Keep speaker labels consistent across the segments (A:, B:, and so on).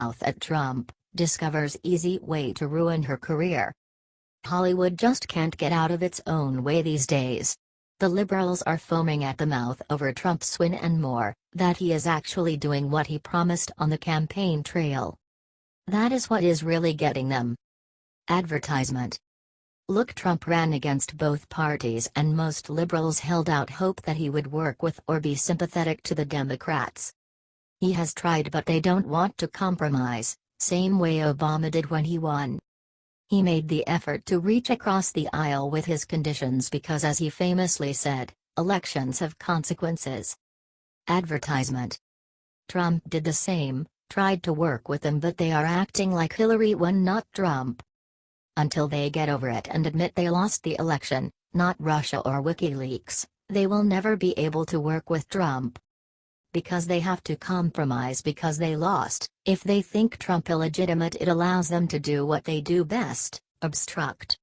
A: at Trump, discovers easy way to ruin her career. Hollywood just can't get out of its own way these days. The liberals are foaming at the mouth over Trump's win and more, that he is actually doing what he promised on the campaign trail. That is what is really getting them. Advertisement. Look, Trump ran against both parties and most liberals held out hope that he would work with or be sympathetic to the Democrats. He has tried, but they don't want to compromise, same way Obama did when he won. He made the effort to reach across the aisle with his conditions because, as he famously said, elections have consequences. Advertisement. Trump did the same, tried to work with them, but they are acting like Hillary won, not Trump. Until they get over it and admit they lost the election, not Russia or WikiLeaks, they will never be able to work with Trump. Because they have to compromise because they lost. If they think Trump illegitimate, it allows them to do what they do best, obstruct.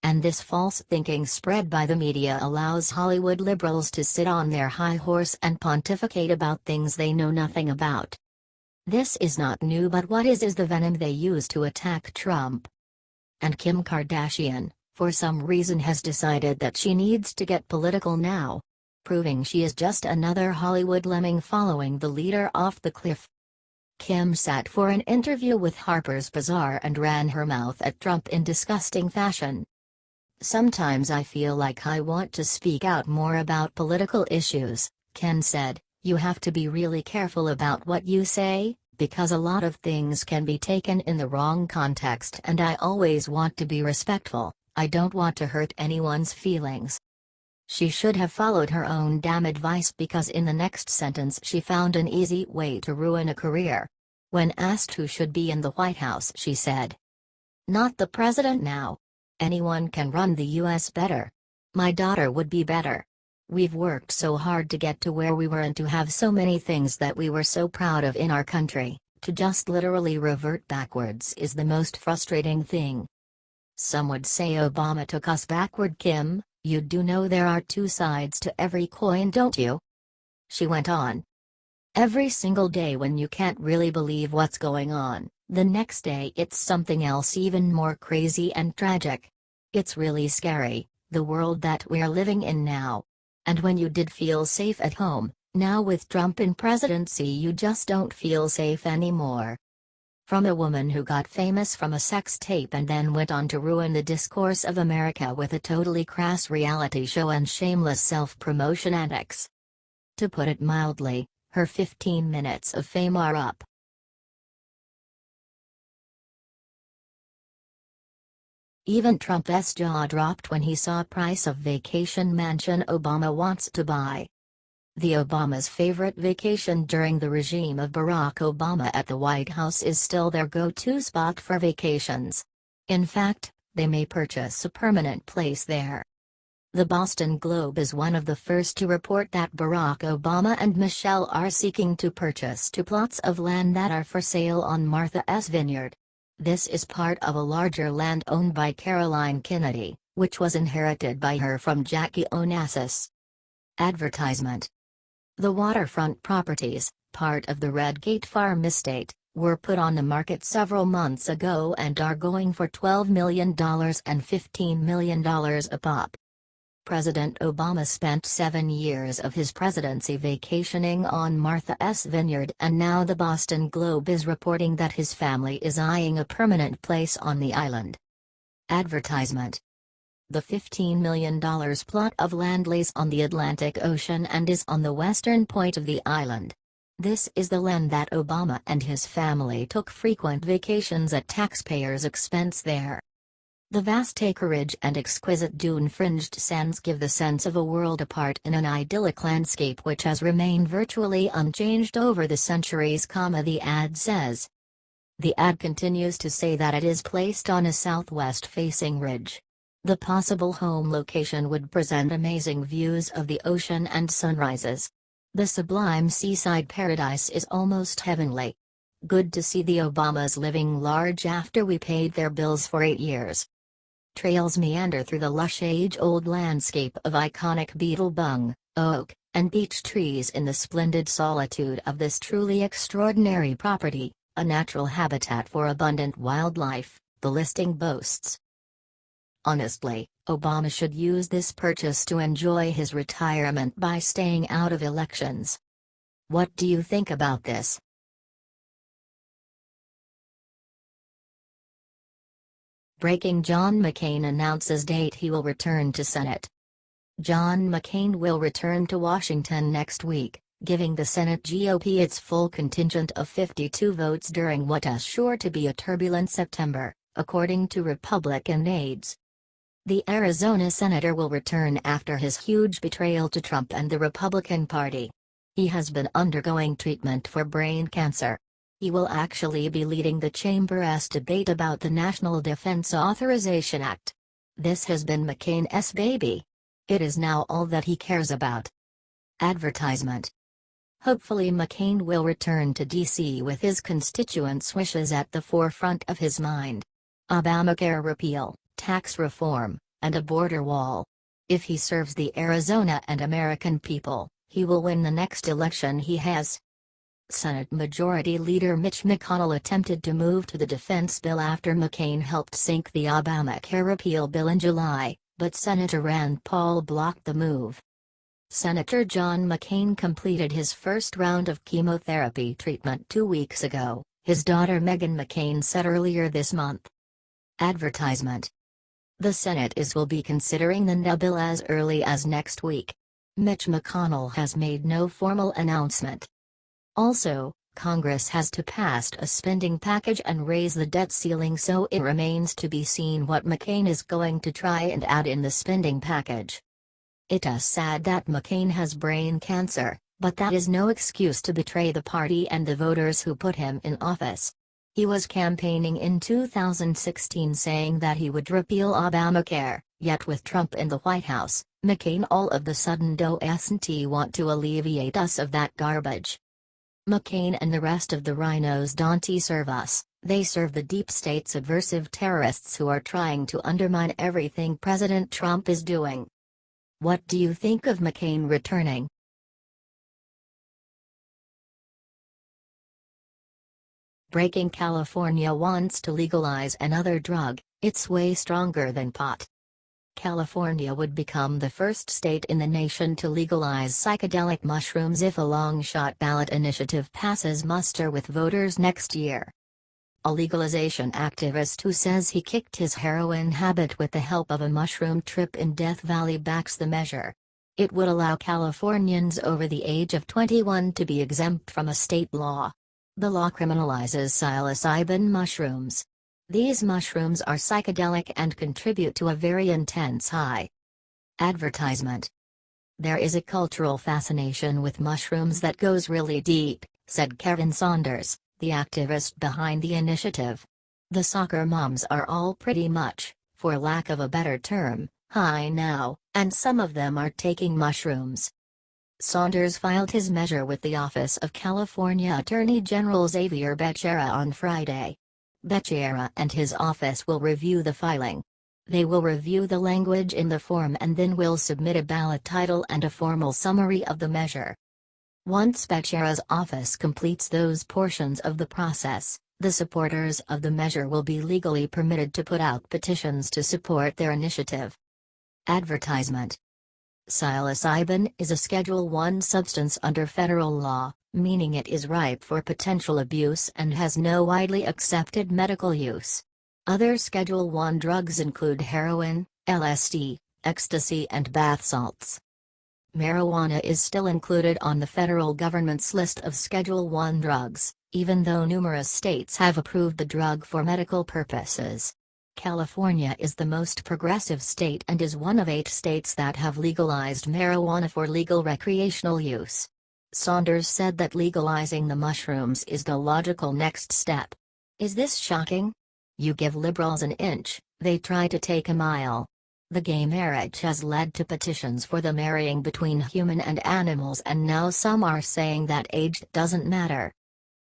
A: And this false thinking spread by the media allows Hollywood liberals to sit on their high horse and pontificate about things they know nothing about. This is not new, but what is the venom they use to attack Trump. And Kim Kardashian, for some reason, has decided that she needs to get political now, proving she is just another Hollywood lemming following the leader off the cliff. Kim sat for an interview with Harper's Bazaar and ran her mouth at Trump in disgusting fashion. "Sometimes I feel like I want to speak out more about political issues," Ken said. "You have to be really careful about what you say, because a lot of things can be taken in the wrong context, and I always want to be respectful. I don't want to hurt anyone's feelings." She should have followed her own damn advice, because in the next sentence she found an easy way to ruin a career. When asked who should be in the White House, she said, "Not the president now. Anyone can run the U.S. better. My daughter would be better. We've worked so hard to get to where we were and to have so many things that we were so proud of in our country. To just literally revert backwards is the most frustrating thing. Some would say Obama took us backward, Kim. You do know there are two sides to every coin, don't you?" She went on. "Every single day when you can't really believe what's going on, the next day it's something else even more crazy and tragic. It's really scary, the world that we're living in now. And when you did feel safe at home, now with Trump in presidency you just don't feel safe anymore." From a woman who got famous from a sex tape and then went on to ruin the discourse of America with a totally crass reality show and shameless self-promotion antics. To put it mildly, her 15 minutes of fame are up. Even Trump's jaw dropped when he saw price of vacation mansion Obama wants to buy. The Obama's favorite vacation during the regime of Barack Obama at the White House is still their go-to spot for vacations. In fact, they may purchase a permanent place there. The Boston Globe is one of the first to report that Barack Obama and Michelle are seeking to purchase 2 plots of land that are for sale on Martha's Vineyard. This is part of a larger land owned by Caroline Kennedy, which was inherited by her from Jackie Onassis. Advertisement. The waterfront properties, part of the Redgate Farm estate, were put on the market several months ago and are going for $12 million and $15 million a pop. President Obama spent 7 years of his presidency vacationing on Martha's Vineyard, and now the Boston Globe is reporting that his family is eyeing a permanent place on the island. Advertisement. The $15 million plot of land lays on the Atlantic Ocean and is on the western point of the island. This is the land that Obama and his family took frequent vacations at taxpayers' expense there. The vast acreage and exquisite dune-fringed sands give the sense of a world apart in an idyllic landscape which has remained virtually unchanged over the centuries, the ad says. The ad continues to say that it is placed on a southwest-facing ridge. The possible home location would present amazing views of the ocean and sunrises. The sublime seaside paradise is almost heavenly. Good to see the Obamas living large after we paid their bills for 8 years. Trails meander through the lush age-old landscape of iconic beetle bung, oak, and beech trees in the splendid solitude of this truly extraordinary property, a natural habitat for abundant wildlife, the listing boasts. Honestly, Obama should use this purchase to enjoy his retirement by staying out of elections. What do you think about this? Breaking: John McCain announces date he will return to Senate. John McCain will return to Washington next week, giving the Senate GOP its full contingent of 52 votes during what is sure to be a turbulent September, according to Republican aides. The Arizona senator will return after his huge betrayal to Trump and the Republican Party. He has been undergoing treatment for brain cancer. He will actually be leading the chamber's debate about the National Defense Authorization Act. This has been McCain's baby. It is now all that he cares about. Advertisement. Hopefully McCain will return to D.C. with his constituents' wishes at the forefront of his mind. Obamacare repeal, tax reform, and a border wall. If he serves the Arizona and American people, he will win the next election he has. Senate Majority Leader Mitch McConnell attempted to move to the defense bill after McCain helped sink the Obamacare repeal bill in July, but Senator Rand Paul blocked the move. Senator John McCain completed his first round of chemotherapy treatment 2 weeks ago, his daughter Meghan McCain said earlier this month. Advertisement. The Senate will be considering the new bill as early as next week. Mitch McConnell has made no formal announcement. Also, Congress has to pass a spending package and raise the debt ceiling, so it remains to be seen what McCain is going to try and add in the spending package. It is sad that McCain has brain cancer, but that is no excuse to betray the party and the voters who put him in office. He was campaigning in 2016 saying that he would repeal Obamacare, yet with Trump in the White House, McCain all of the sudden doesn't want to alleviate us of that garbage. McCain and the rest of the rhinos don't serve us, they serve the deep state's subversive terrorists who are trying to undermine everything President Trump is doing. What do you think of McCain returning? Breaking: California wants to legalize another drug, it's way stronger than pot. California would become the first state in the nation to legalize psychedelic mushrooms if a long-shot ballot initiative passes muster with voters next year. A legalization activist who says he kicked his heroin habit with the help of a mushroom trip in Death Valley backs the measure. It would allow Californians over the age of 21 to be exempt from a state law. The law criminalizes psilocybin mushrooms. These mushrooms are psychedelic and contribute to a very intense high. Advertisement. There is a cultural fascination with mushrooms that goes really deep, said Kevin Saunders, the activist behind the initiative. The soccer moms are all pretty much, for lack of a better term, high now, and some of them are taking mushrooms. Saunders filed his measure with the Office of California Attorney General Xavier Becerra on Friday. Becerra and his office will review the filing. They will review the language in the form and then will submit a ballot title and a formal summary of the measure. Once Becerra's office completes those portions of the process, the supporters of the measure will be legally permitted to put out petitions to support their initiative. Advertisement. Psilocybin is a Schedule I substance under federal law, meaning it is ripe for potential abuse and has no widely accepted medical use. Other Schedule I drugs include heroin, LSD, ecstasy and bath salts. Marijuana is still included on the federal government's list of Schedule I drugs, even though numerous states have approved the drug for medical purposes. California is the most progressive state and is one of 8 states that have legalized marijuana for legal recreational use. Saunders said that legalizing the mushrooms is the logical next step. Is this shocking? You give liberals an inch, they try to take a mile. The gay marriage has led to petitions for the marrying between human and animals, and now some are saying that age doesn't matter.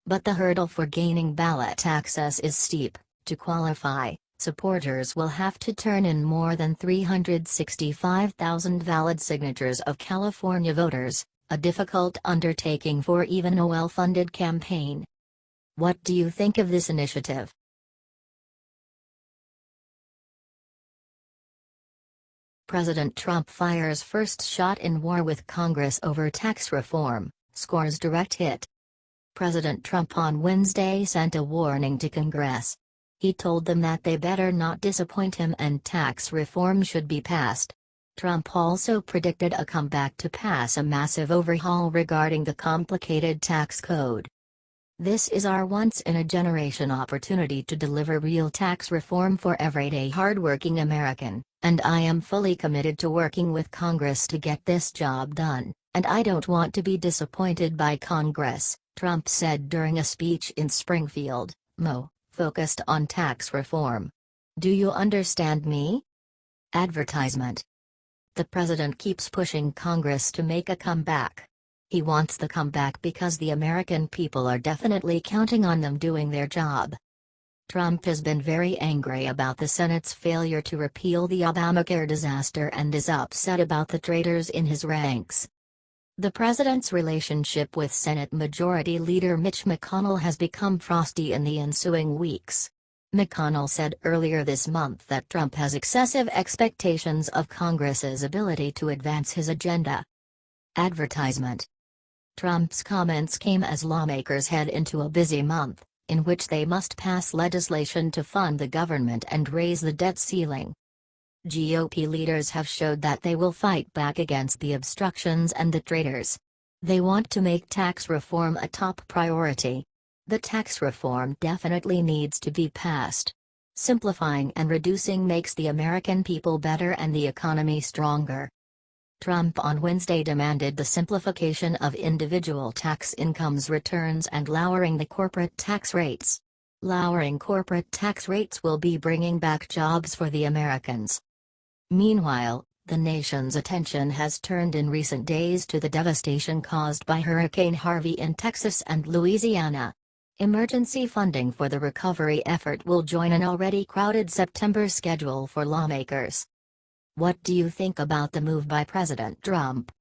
A: But the hurdle for gaining ballot access is steep. To qualify, supporters will have to turn in more than 365,000 valid signatures of California voters, a difficult undertaking for even a well-funded campaign. What do you think of this initiative? President Trump fires first shot in war with Congress over tax reform, scores direct hit. President Trump on Wednesday sent a warning to Congress. He told them that they better not disappoint him and tax reform should be passed. Trump also predicted a comeback to pass a massive overhaul regarding the complicated tax code. This is our once-in-a-generation opportunity to deliver real tax reform for everyday hardworking American, and I am fully committed to working with Congress to get this job done, and I don't want to be disappointed by Congress, Trump said during a speech in Springfield, Mo, focused on tax reform. Do you understand me? Advertisement. The president keeps pushing Congress to make a comeback. He wants the comeback because the American people are definitely counting on them doing their job. Trump has been very angry about the Senate's failure to repeal the Obamacare disaster and is upset about the traitors in his ranks. The president's relationship with Senate Majority Leader Mitch McConnell has become frosty in the ensuing weeks. McConnell said earlier this month that Trump has excessive expectations of Congress's ability to advance his agenda. Advertisement. Trump's comments came as lawmakers head into a busy month, in which they must pass legislation to fund the government and raise the debt ceiling. GOP leaders have showed that they will fight back against the obstructions and the traitors. They want to make tax reform a top priority. The tax reform definitely needs to be passed. Simplifying and reducing makes the American people better and the economy stronger. Trump on Wednesday demanded the simplification of individual tax incomes returns and lowering the corporate tax rates. Lowering corporate tax rates will be bringing back jobs for the Americans. Meanwhile, the nation's attention has turned in recent days to the devastation caused by Hurricane Harvey in Texas and Louisiana. Emergency funding for the recovery effort will join an already crowded September schedule for lawmakers. What do you think about the move by President Trump?